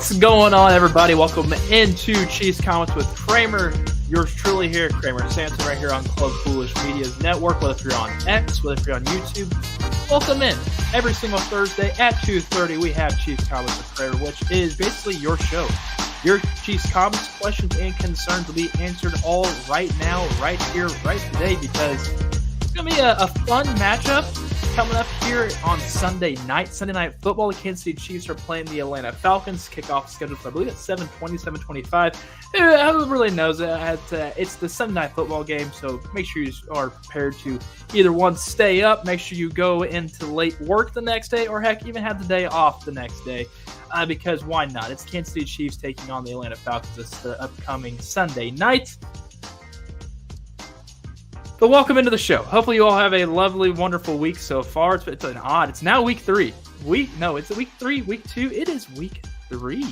What's going on, everybody? Welcome into Chiefs Comments with Kramer. Yours truly here, Kramer Sansone, right here on Club Foolish Media's network. Whether if you're on X, whether if you're on YouTube, welcome in. Every single Thursday at 2:30, we have Chiefs Comments with Kramer, which is basically your show. Your Chiefs comments, questions, and concerns will be answered all right now, right here, right today, because it's going to be a fun matchup coming up here on Sunday night. Sunday Night Football. The Kansas City Chiefs are playing the Atlanta Falcons. Kickoff scheduled for, I believe, at 7:20, 7:25. Who really knows? It's the Sunday Night Football game, so make sure you are prepared to either one, stay up, make sure you go into late work the next day, or heck, even have the day off the next day. Because why not? It's Kansas City Chiefs taking on the Atlanta Falcons this upcoming Sunday night. But welcome into the show. Hopefully you all have a lovely, wonderful week so far. It's now week 3. It's week 3, week 2. It is week 3.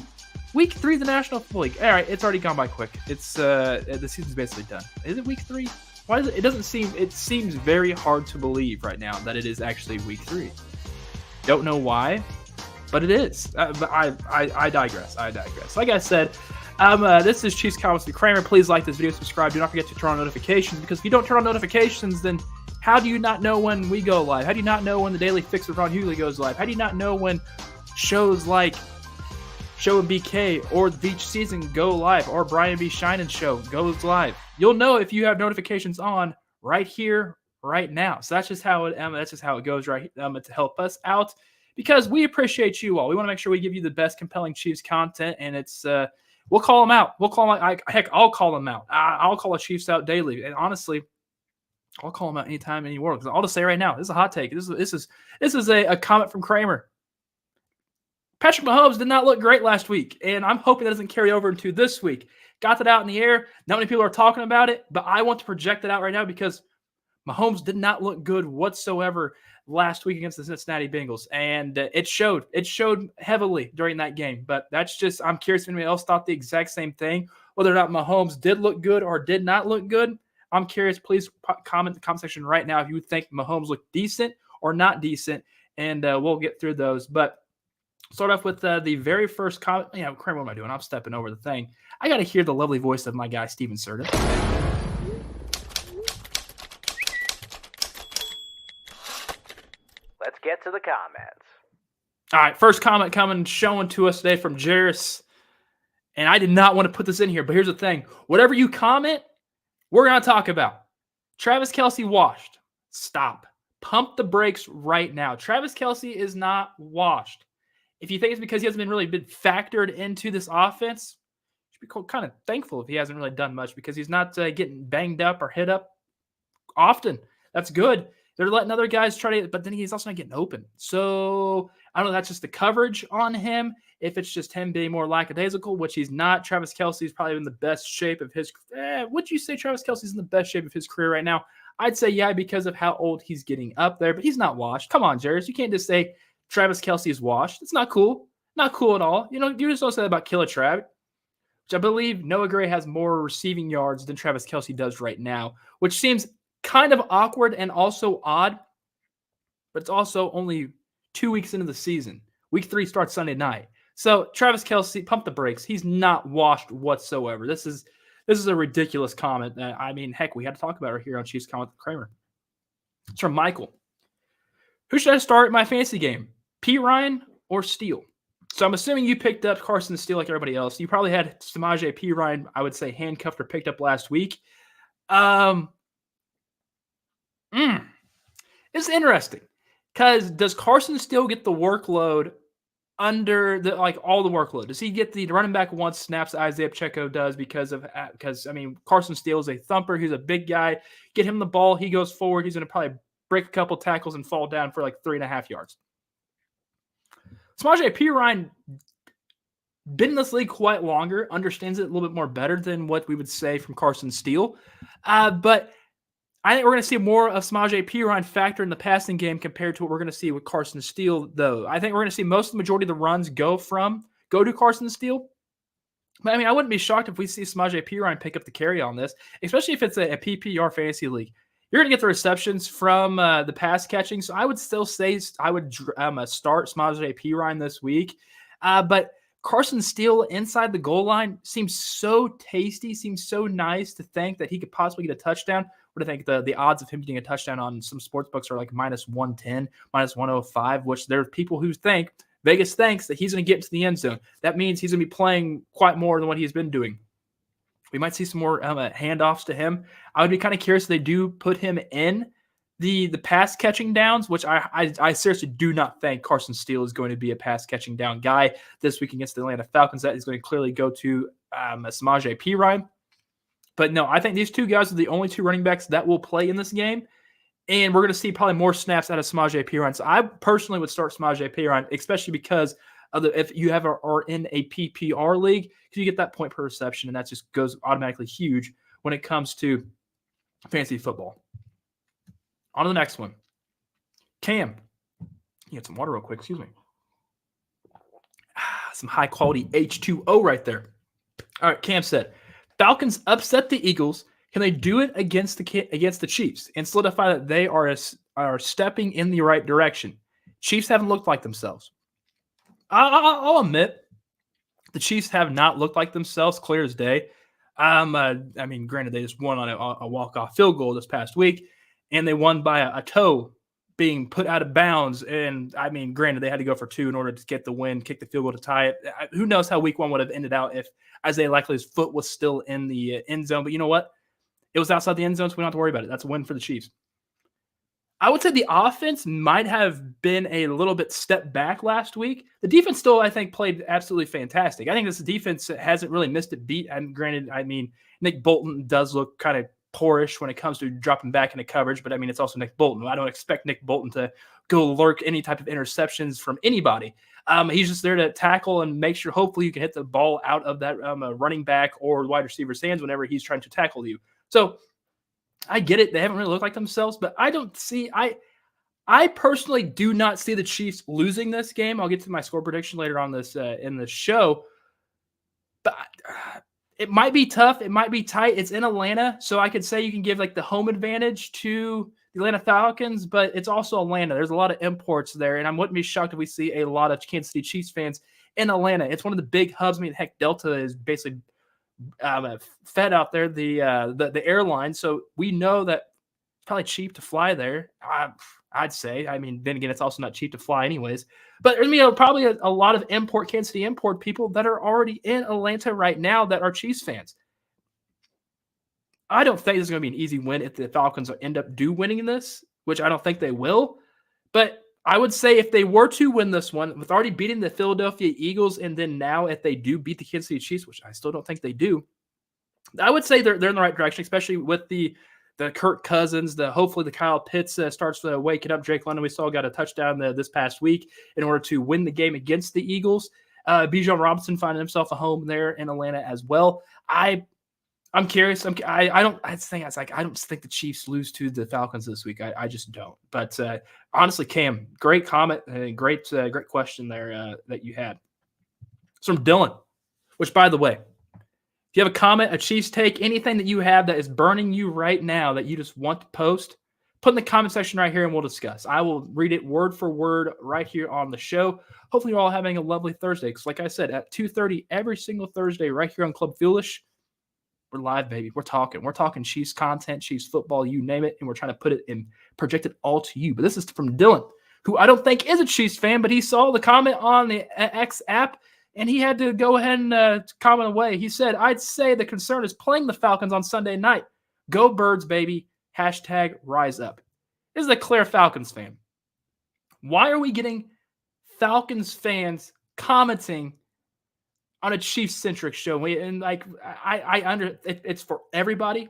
Week 3 of the National Football League. All right, it's already gone by quick. It's the season's basically done. Is it week 3? Why is it? It doesn't seem. It seems very hard to believe right now that it is actually week 3. Don't know why, but it is. But I digress. Like I said, this is Chiefs Comments with Kramer. Please like this video, subscribe. Do not forget to turn on notifications, because if you don't turn on notifications, then how do you not know when we go live? How do you not know when the Daily Fix with Ron Hughley goes live? How do you not know when shows like Show and BK or the Beach Season go live, or Brian B. Shinan Show goes live? You'll know if you have notifications on right here, right now. So that's just how it goes right to help us out, because we appreciate you all. We want to make sure we give you the best compelling Chiefs content, and it's we'll call them out. I'll call them out. I'll call the Chiefs out daily, and honestly, I'll call them out anytime, anywhere. Because I'll just say right now, this is a hot take. This is a comment from Kramer. Patrick Mahomes did not look great last week, and I'm hoping that doesn't carry over into this week. Got that out in the air. Not many people are talking about it, but I want to project it out right now, because Mahomes did not look good whatsoever last week against the Cincinnati Bengals, and it showed. It showed heavily during that game. But that's just, I'm curious if anybody else thought the exact same thing, whether or not Mahomes did look good or did not look good. I'm curious. Please comment in the comment section right now if you think Mahomes looked decent or not decent, and we'll get through those. But start off with the very first comment. Kramer, what am I doing? I'm stepping over the thing. I got to hear the lovely voice of my guy, Steven Serta. Let's get to the comments. All right, first comment showing to us today from Jairus. And I did not want to put this in here, but here's the thing. Whatever you comment, we're going to talk about. Travis Kelce washed. Stop. Pump the brakes right now. Travis Kelce is not washed. If you think it's because he hasn't really been factored into this offense, you should be kind of thankful if he hasn't really done much, because he's not getting banged up or hit up often. That's good. They're letting other guys try to, but then he's also not getting open. So I don't know. That's just the coverage on him. If it's just him being more lackadaisical, which he's not. Travis Kelce is probably in the best shape of his. Would you say Travis Kelce's in the best shape of his career right now? I'd say yeah, because of how old he's getting up there. But he's not washed. Come on, Jairus. You can't just say Travis Kelce is washed. It's not cool. Not cool at all. You just don't say that about Killer Trav, which I believe Noah Gray has more receiving yards than Travis Kelce does right now, which seems kind of awkward and also odd, but it's also only 2 weeks into the season. Week 3 starts Sunday night. So Travis Kelce, pump the brakes. He's not washed whatsoever. This is a ridiculous comment. Heck, we had to talk about it here on Chiefs Comment with Kramer. It's from Michael. Who should I start my fantasy game? P. Ryan or Steele? So I'm assuming you picked up Carson Steele like everybody else. You probably had Samaje P. Ryan, I would say, handcuffed or picked up last week. It's interesting, because does Carson Steele get the workload under all the workload? Does he get the running back one snaps that Isaiah Pacheco does because Carson Steele is a thumper. He's a big guy. Get him the ball. He goes forward. He's going to probably break a couple tackles and fall down for 3.5 yards. Samaje P. Ryan been in this league quite longer, understands it a little bit more better than what we would say from Carson Steele. But I think we're going to see more of Samaje P. Ryan factor in the passing game compared to what we're going to see with Carson Steele, though. I think we're going to see most of the majority of the runs go to Carson Steele. But I wouldn't be shocked if we see Samaje P. Ryan pick up the carry on this, especially if it's a PPR fantasy league. You're going to get the receptions from the pass catching. So I would still say I would start Samaje P. Ryan this week. But Carson Steele inside the goal line seems so tasty, seems so nice to think that he could possibly get a touchdown. What do you think the odds of him getting a touchdown on some sports books are like minus 110, minus 105, which there are people who think, Vegas thinks that he's going to get into the end zone. That means he's going to be playing quite more than what he's been doing. We might see some more handoffs to him. I would be kind of curious if they do put him in the pass catching downs, which I seriously do not think Carson Steele is going to be a pass catching down guy this week against the Atlanta Falcons. That is going to clearly go to Samaje Perine. But no, I think these two guys are the only two running backs that will play in this game. And we're going to see probably more snaps out of Samaje Perine. So I personally would start Samaje Perine, especially because if you are in a PPR league, because you get that point per reception, and that just goes automatically huge when it comes to fantasy football. On to the next one. Cam. You get some water real quick. Excuse me. Some high-quality H2O right there. All right, Cam said, Falcons upset the Eagles. Can they do it against the Chiefs and solidify that they are stepping in the right direction? Chiefs haven't looked like themselves. I'll admit the Chiefs have not looked like themselves clear as day. I mean, granted, they just won on a walk-off field goal this past week, and they won by a toe being put out of bounds. And, I mean, granted, they had to go for two in order to get the win, kick the field goal to tie it. Who knows how week one would have ended out if Isaiah Likely's foot was still in the end zone. But you know what? It was outside the end zone, so we don't have to worry about it. That's a win for the Chiefs. I would say the offense might have been a little bit step back last week. The defense still, I think, played absolutely fantastic. I think this defense hasn't really missed a beat. And granted, I mean, Nick Bolton does look kind of poorish when it comes to dropping back into coverage, but I mean, it's also Nick Bolton. I don't expect Nick Bolton to go lurk any type of interceptions from anybody. He's just there to tackle and make sure hopefully you can hit the ball out of that running back or wide receiver's hands whenever he's trying to tackle you. So I get it. They haven't really looked like themselves, but I personally do not see the Chiefs losing this game. I'll get to my score prediction later on this in the show, but it might be tough. It might be tight. It's in Atlanta, so I could say you can give like the home advantage to the Atlanta Falcons, but it's also Atlanta. There's a lot of imports there, and I wouldn't be shocked if we see a lot of Kansas City Chiefs fans in Atlanta. It's one of the big hubs. I mean, heck, Delta is basically fed out there, the airline, so we know that it's probably cheap to fly there. I'd say. I mean, then again, it's also not cheap to fly anyways. But there's probably a lot of Kansas City import people that are already in Atlanta right now that are Chiefs fans. I don't think this is going to be an easy win if the Falcons end up winning this, which I don't think they will. But I would say if they were to win this one, with already beating the Philadelphia Eagles, and then now if they do beat the Kansas City Chiefs, which I still don't think they do, I would say they're in the right direction, especially with the Kirk Cousins, hopefully the Kyle Pitts starts waking up. Drake London, we saw, got a touchdown this past week in order to win the game against the Eagles. Bijan Robinson finding himself a home there in Atlanta as well. I'm curious. I don't think the Chiefs lose to the Falcons this week. I just don't. But honestly, Cam, great comment, great question there that you had. It's from Dylan, which, by the way, if you have a comment, a Chiefs take, anything that you have that is burning you right now that you just want to post, put in the comment section right here and we'll discuss. I will read it word for word right here on the show. Hopefully you're all having a lovely Thursday. Because like I said, at 2:30 every single Thursday right here on Club Foolish, we're live, baby. We're talking Chiefs content, Chiefs football, you name it, and we're trying to put it and project it all to you. But this is from Dylan, who I don't think is a Chiefs fan, but he saw the comment on the X app, and he had to go ahead and comment away. He said, I'd say the concern is playing the Falcons on Sunday night. Go Birds, baby. Hashtag rise up. This is a clear Falcons fan. Why are we getting Falcons fans commenting on a Chiefs-centric show? It's for everybody,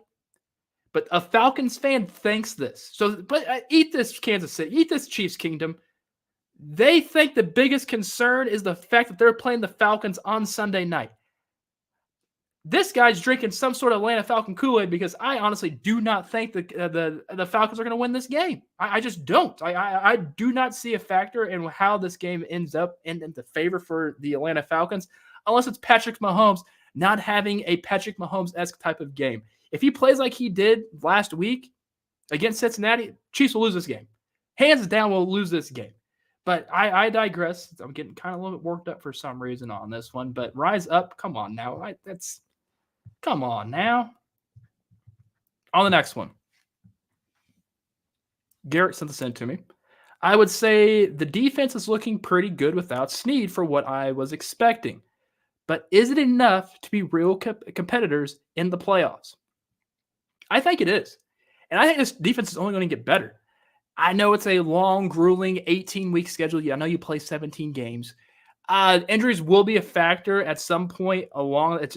but a Falcons fan thinks this. So, but eat this, Kansas City. Eat this, Chiefs Kingdom. They think the biggest concern is the fact that they're playing the Falcons on Sunday night. This guy's drinking some sort of Atlanta Falcon Kool-Aid because I honestly do not think the Falcons are going to win this game. I just don't. I do not see a factor in how this game ends up in the favor for the Atlanta Falcons unless it's Patrick Mahomes not having a Patrick Mahomes-esque type of game. If he plays like he did last week against Cincinnati, Chiefs will lose this game. Hands down, we'll lose this game. But I digress. I'm getting kind of a little bit worked up for some reason on this one. But rise up. Come on now. Come on now. On the next one. Garrett sent this in to me. I would say the defense is looking pretty good without Snead for what I was expecting. But is it enough to be real competitors in the playoffs? I think it is. And I think this defense is only going to get better. I know it's a long, grueling 18-week schedule. Yeah, I know you play 17 games. Injuries will be a factor at some point along. You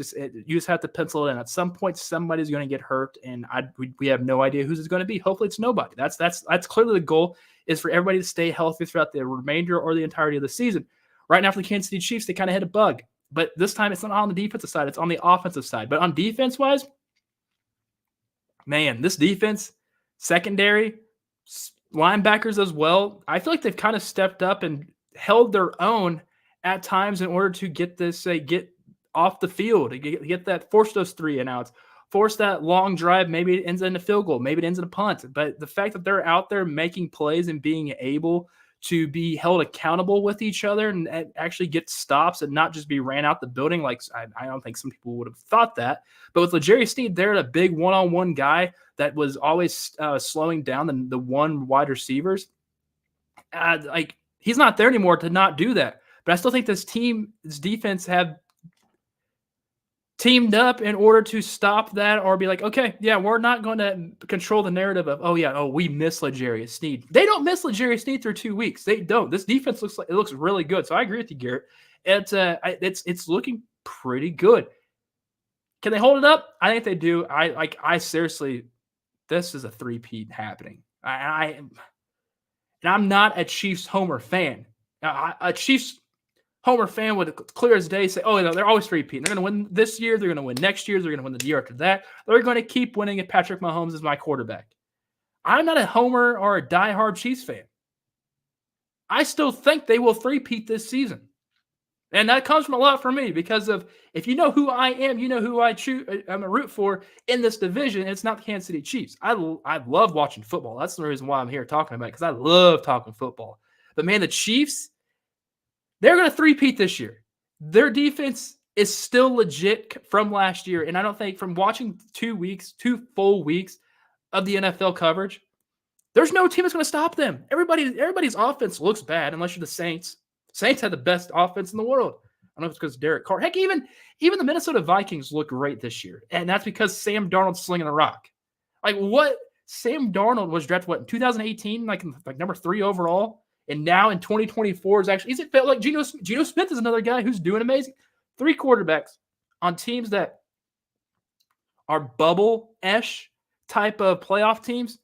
just have to pencil it in. At some point, somebody's going to get hurt, and we have no idea who's it's going to be. Hopefully, it's nobody. That's clearly the goal, is for everybody to stay healthy throughout the remainder or the entirety of the season. Right now, for the Kansas City Chiefs, they kind of hit a bug, but this time it's not on the defensive side; it's on the offensive side. But on defense-wise, man, this defense, secondary, linebackers as well, I feel like they've kind of stepped up and held their own at times in order to get off the field, to get that, force those 3 and outs, force that long drive. Maybe it ends in a field goal, maybe it ends in a punt. But the fact that they're out there making plays and being able to be held accountable with each other and actually get stops and not just be ran out the building, like I don't think some people would have thought that. But with L'Jarius Sneed, they're a big one-on-one guy that was always slowing down the one wide receivers. Like, he's not there anymore to not do that. But I still think this defense have teamed up in order to stop that, or be like, okay, yeah, we're not going to control the narrative of, we miss L'Jarius Sneed. They don't miss L'Jarius Sneed through 2 weeks. They don't. This defense looks really good. So I agree with you, Garrett. It's looking pretty good. Can they hold it up? I think they do. I seriously, this is a three-peat happening. And I'm not a Chiefs homer fan. A Chiefs homer fan would clear as day say, they're always three-peating. They're going to win this year. They're going to win next year. They're going to win the year after that. They're going to keep winning if Patrick Mahomes is my quarterback. I'm not a homer or a diehard Chiefs fan. I still think they will three-peat this season. And that comes from a lot for me, because of, if you know who I am, you know who I'm a root for in this division. It's not the Kansas City Chiefs. I love watching football. That's the reason why I'm here talking about it, because I love talking football. But man, the Chiefs, they're going to three-peat this year. Their defense is still legit from last year. And I don't think, from watching 2 full weeks of the NFL coverage, there's no team that's going to stop them. Everybody's offense looks bad unless you're the Saints. Saints had the best offense in the world. I don't know if it's because Derek Carr. Heck, even the Minnesota Vikings look great this year. And that's because Sam Darnold's slinging the rock. Like, what? Sam Darnold was drafted, in 2018, like number 3 overall? And now in 2024 is it felt like Geno Smith is another guy who's doing amazing. 3 quarterbacks on teams that are bubble-ish type of playoff teams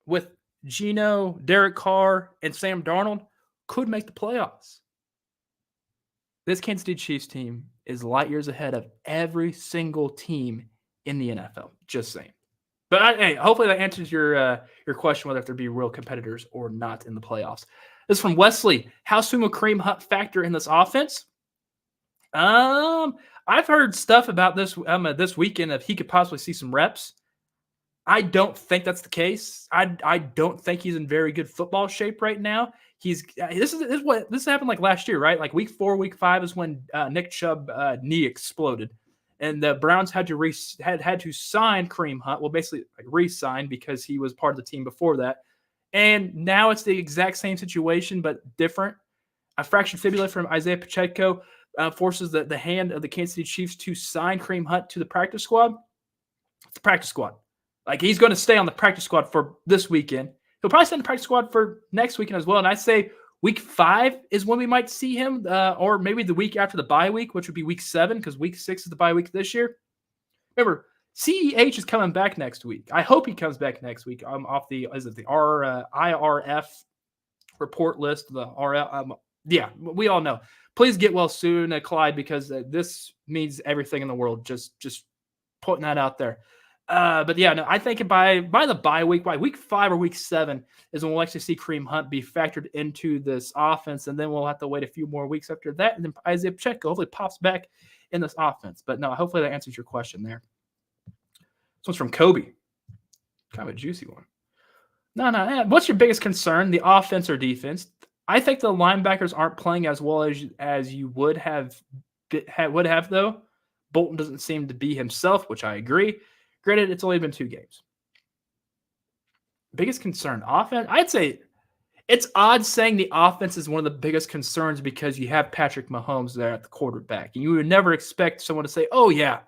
with Geno, Derek Carr, and Sam Darnold could make the playoffs. This Kansas City Chiefs team is light years ahead of every single team in the NFL. Just saying. But hopefully that answers your question, whether if there'd be real competitors or not in the playoffs. This is from Wesley. How soon will Kareem Hunt factor in this offense? I've heard stuff about this weekend if he could possibly see some reps. I don't think that's the case. I don't think he's in very good football shape right now. This happened like last year, right? Like week 4, week 5 is when Nick Chubb knee exploded. And the Browns had to sign Kareem Hunt. Well, basically re-sign, because he was part of the team before that. And now it's the exact same situation, but different. A fractured fibula from Isaiah Pacheco forces the hand of the Kansas City Chiefs to sign Kareem Hunt to the practice squad. It's the practice squad. Like, he's going to stay on the practice squad for this weekend. He'll probably stay on the practice squad for next weekend as well. And I say week 5 is when we might see him, or maybe the week after the bye week, which would be week 7, because week 6 is the bye week this year. Remember, CEH is coming back next week. I hope he comes back next week. I'm off the IRF report list. We all know. Please get well soon, Clyde, because this means everything in the world. Just putting that out there. But yeah, no, I think by the bye week, by week 5 or week 7 is when we'll actually see Kareem Hunt be factored into this offense, and then we'll have to wait a few more weeks after that, and then Isaiah Pacheco hopefully pops back in this offense. But no, hopefully that answers your question there. This one's from Kobe. Kind of a juicy one. No. What's your biggest concern, the offense or defense? I think the linebackers aren't playing as well as you would have though. Bolton doesn't seem to be himself, which I agree. Granted, it's only been 2 games. Biggest concern, offense. I'd say it's odd saying the offense is one of the biggest concerns because you have Patrick Mahomes there at the quarterback, and you would never expect someone to say, "Oh yeah,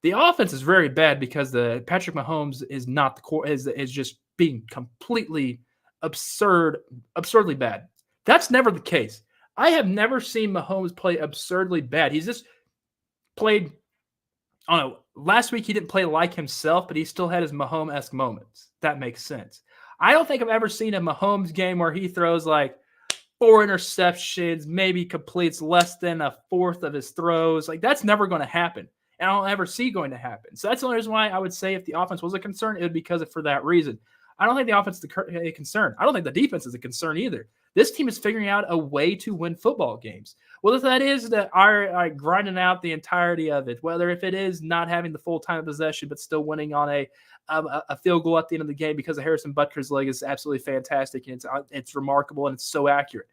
the offense is very bad because the Patrick Mahomes is not the core is just being completely absurdly bad." That's never the case. I have never seen Mahomes play absurdly bad. He's just played. I don't know. Last week he didn't play like himself, but he still had his Mahomes-esque moments. That makes sense. I don't think I've ever seen a Mahomes game where he throws like 4 interceptions, maybe completes less than a fourth of his throws. Like that's never going to happen. And I don't ever see going to happen. So that's the only reason why I would say if the offense was a concern, it would be because of for that reason. I don't think the offense is a concern. I don't think the defense is a concern either. This team is figuring out a way to win football games. Whether that is that are grinding out the entirety of it, whether if it is not having the full time possession but still winning on a field goal at the end of the game because of Harrison Butker's leg is absolutely fantastic and it's remarkable and it's so accurate.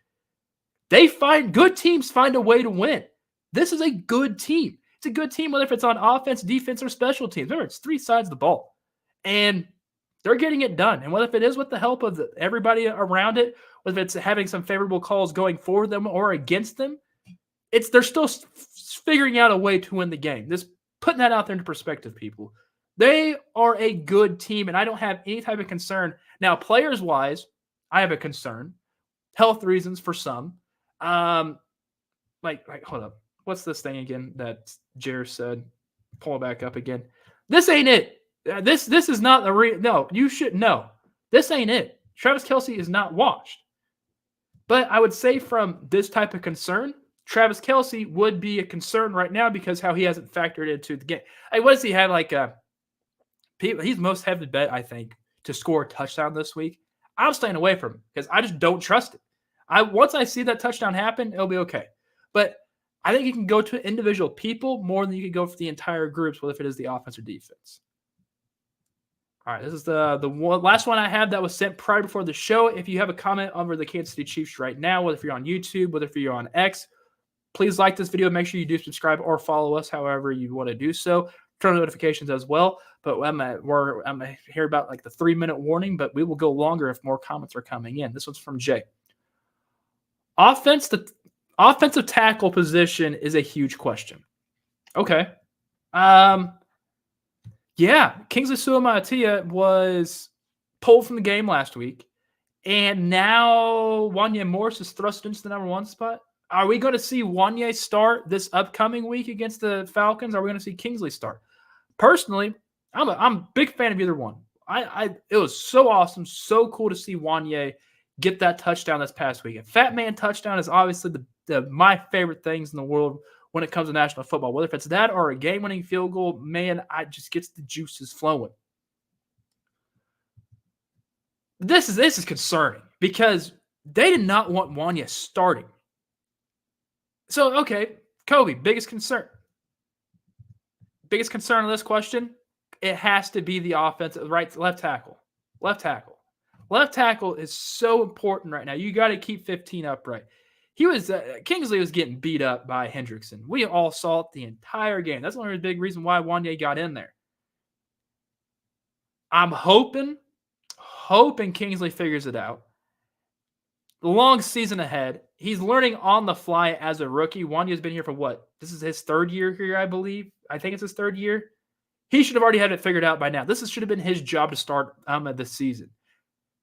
Good teams find a way to win. This is a good team. It's a good team whether if it's on offense, defense, or special teams. Remember, it's 3 sides of the ball. And they're getting it done. And whether if it is with the help of everybody around it, whether it's having some favorable calls going for them or against them, they're still figuring out a way to win the game. Just putting that out there into perspective, people. They are a good team, and I don't have any type of concern. Now, players-wise, I have a concern. Health reasons for some. Hold up. What's this thing again that Jer said? Pull it back up again. This ain't it. This is not the real. No, you should know. This ain't it. Travis Kelce is not washed. But I would say from this type of concern, Travis Kelce would be a concern right now because how he hasn't factored into the game. What does he have he's most heavily bet, I think, to score a touchdown this week. I'm staying away from him because I just don't trust it. Once I see that touchdown happen, it'll be okay. But I think you can go to individual people more than you can go for the entire groups, whether if it is the offense or defense. All right, this is the last one I have that was sent prior before the show. If you have a comment over the Kansas City Chiefs right now, whether if you're on YouTube, whether if you're on X, please like this video. Make sure you do subscribe or follow us however you want to do so. Turn on notifications as well. But I'm hear about like the 3-minute warning, but we will go longer if more comments are coming in. This one's from Jay. Offensive tackle position is a huge question. Okay. Yeah, Kingsley Suamataia was pulled from the game last week, and now Wanya Morris is thrust into the number 1 spot. Are we going to see Wanya start this upcoming week against the Falcons? Or are we going to see Kingsley start? Personally, I'm a big fan of either one. It was so awesome, so cool to see Wanya get that touchdown this past week. A fat man touchdown is obviously my favorite things in the world when it comes to national football. Whether if it's that or a game-winning field goal, man, I just gets the juices flowing. This is concerning because they did not want Wanya starting. So, okay, Kobe, biggest concern. Biggest concern on this question, it has to be the offensive left tackle. Left tackle. Left tackle is so important right now. You got to keep 15 upright. Kingsley was getting beat up by Hendrickson. We all saw it the entire game. That's one of the big reason why Wanya got in there. I'm hoping Kingsley figures it out. The long season ahead. He's learning on the fly as a rookie. Wanya's been here for what? This is his 3rd year here, I believe. I think it's his 3rd year. He should have already had it figured out by now. This should have been his job to start this season.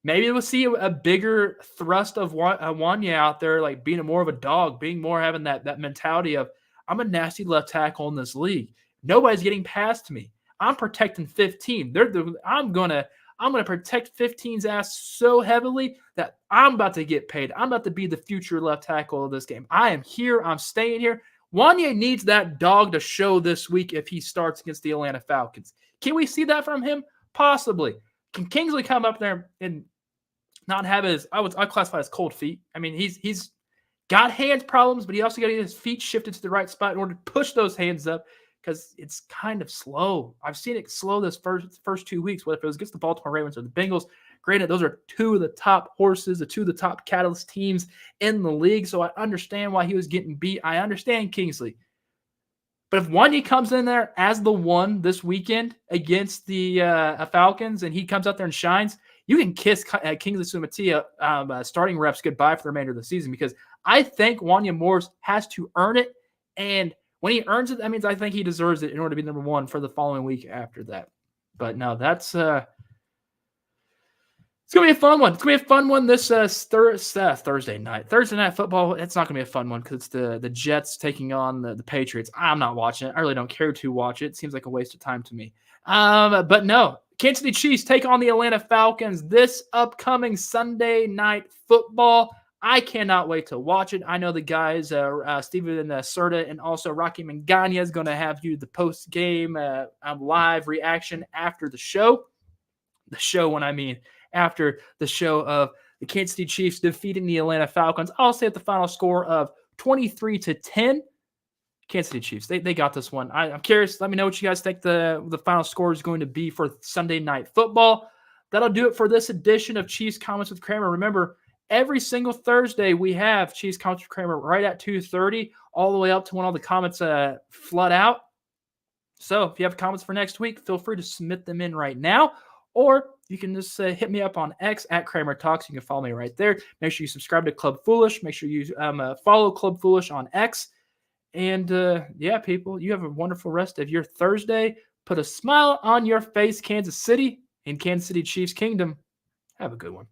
Maybe we'll see a bigger thrust of Wanya out there, like being more of a dog, being more having that mentality of, I'm a nasty left tackle in this league. Nobody's getting past me. I'm protecting 15. I'm gonna protect 15's ass so heavily that I'm about to get paid. I'm about to be the future left tackle of this game. I am here. I'm staying here. Wanya needs that dog to show this week if he starts against the Atlanta Falcons. Can we see that from him? Possibly. Can Kingsley come up there and not have I classify as cold feet? I mean, he's got hands problems, but he also got to get his feet shifted to the right spot in order to push those hands up because it's kind of slow. I've seen it slow this first 2 weeks, whether it was against the Baltimore Ravens or the Bengals. Granted, those are two of the top horses, the two of the top catalyst teams in the league, so I understand why he was getting beat. I understand Kingsley. But if Wanya comes in there as the one this weekend against the Falcons and he comes out there and shines, you can kiss Kingsley Sumatia starting reps goodbye for the remainder of the season, because I think Wanya Morris has to earn it. And when he earns it, that means I think he deserves it in order to be number one for the following week after that. But no, that's it's going to be a fun one. It's going to be a fun one this Thursday night. Thursday night football, it's not going to be a fun one because it's the Jets taking on the Patriots. I'm not watching it. I really don't care to watch it. It seems like a waste of time to me. But no, Kansas City Chiefs take on the Atlanta Falcons this upcoming Sunday night football. I cannot wait to watch it. I know the guys, Steven Serta and also Rocky Mangania is going to have you the post-game live reaction after the show. The show, when I mean after the show of the Kansas City Chiefs defeating the Atlanta Falcons. I'll say at the final score of 23-10. Kansas City Chiefs, they got this one. I'm curious. Let me know what you guys think the final score is going to be for Sunday Night Football. That'll do it for this edition of Chiefs Comments with Kramer. Remember, every single Thursday we have Chiefs Comments with Kramer right at 2:30, all the way up to when all the comments flood out. So if you have comments for next week, feel free to submit them in right now. Or you can just hit me up on X at Kramer Talks. You can follow me right there. Make sure you subscribe to Club Foolish. Make sure you follow Club Foolish on X. And yeah, people, you have a wonderful rest of your Thursday. Put a smile on your face, Kansas City, and Kansas City Chiefs Kingdom. Have a good one.